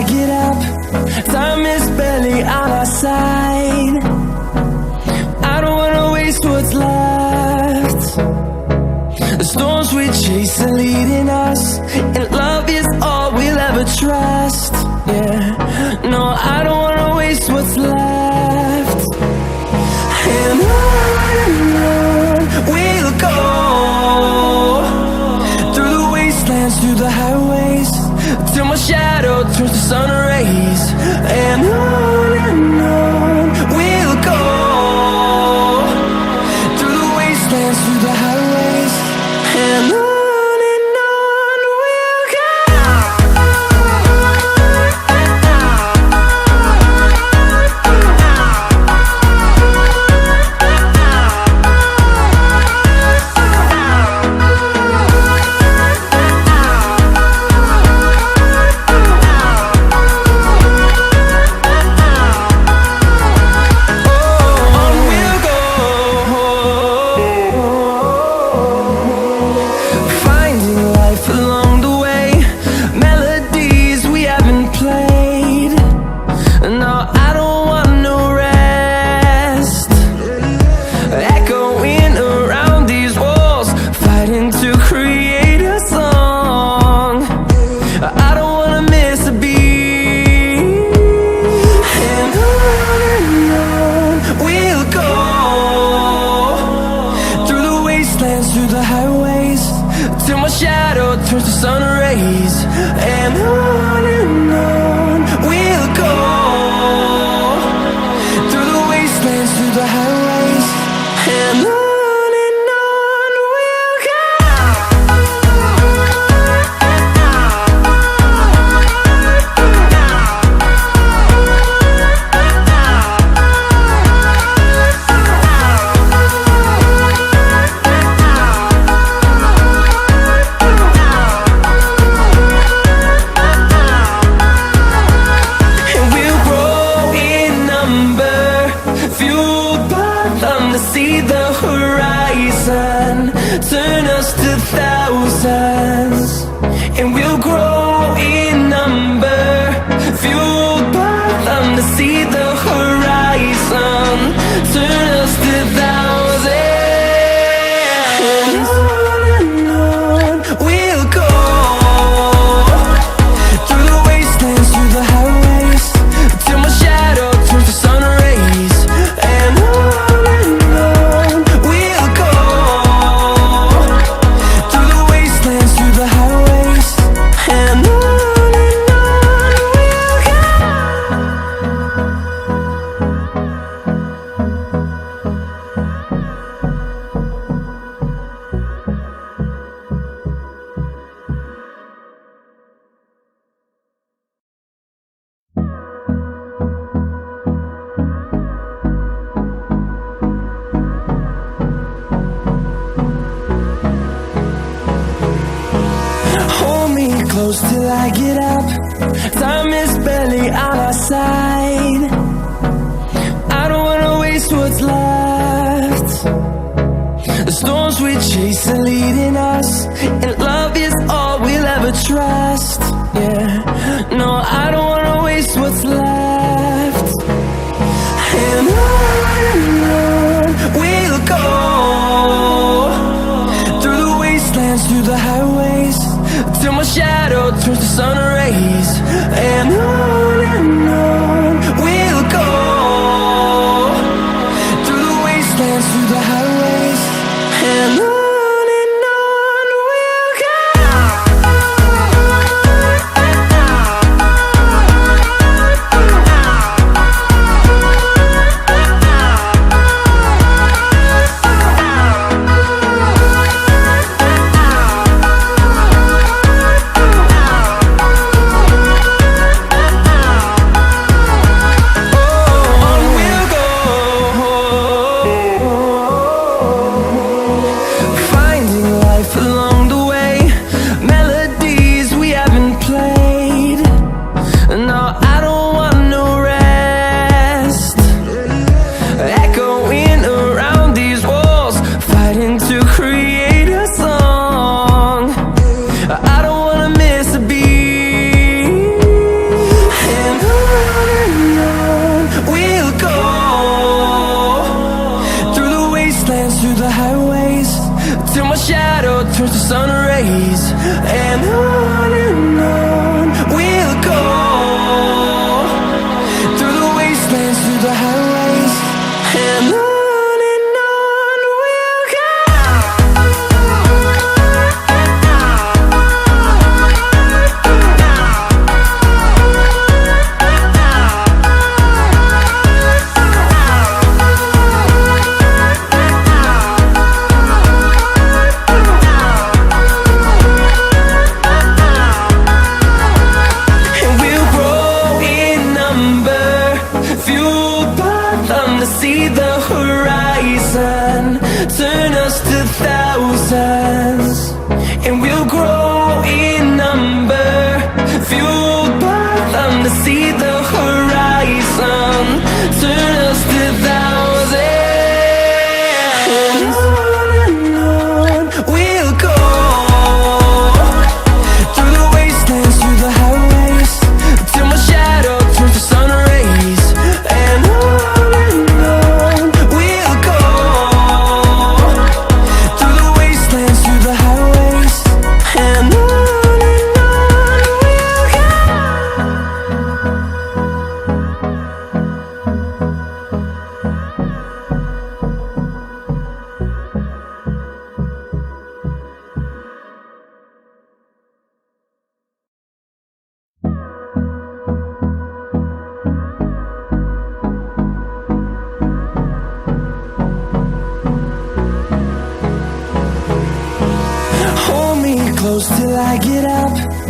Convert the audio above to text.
I get up. Time is barely on our side. I don't wanna waste what's left. The storms we chase are leading us, and love is all we'll ever trust. Yeah, no, I don't wanna waste what's left. And on we'll go, through the wastelands, through the highways, till my shadow turns to sun rays. And on we'll go, through the wastelands, through the highways, and on we'll go. Through the highways, till my shadow turns to sun rays. And on we'll go, through the wastelands, through the highways, and on we'll go. See the horizon turn us to thousands, and we'll grow in number, fueled by them. To see the horizon turn us to thousands, and on we'll go, through the wastelands, through the highways, till my shadow turns to sun rays. And close till I get up. Time is barely on our side. I don't wanna waste what's left. The storms we chase are leading us, and love is all we'll ever trust. Yeah, no, I don't wanna waste what's left. And on we'll go, through the wastelands, through the highways, till my shadow turns to sun rays. And on we'll go, through the wastelands, through the highways, and on we'll go. see the horizon, turn us to thousands, and we'll grow in number, fueled by them to see the horizon, turn us to thousands. And on we'll go, through the wastelands, through the highways, till my shadow turns to sun rays. And on we'll go, through the wastelands, through the highways. And on we'll go. Hold me close till I get up.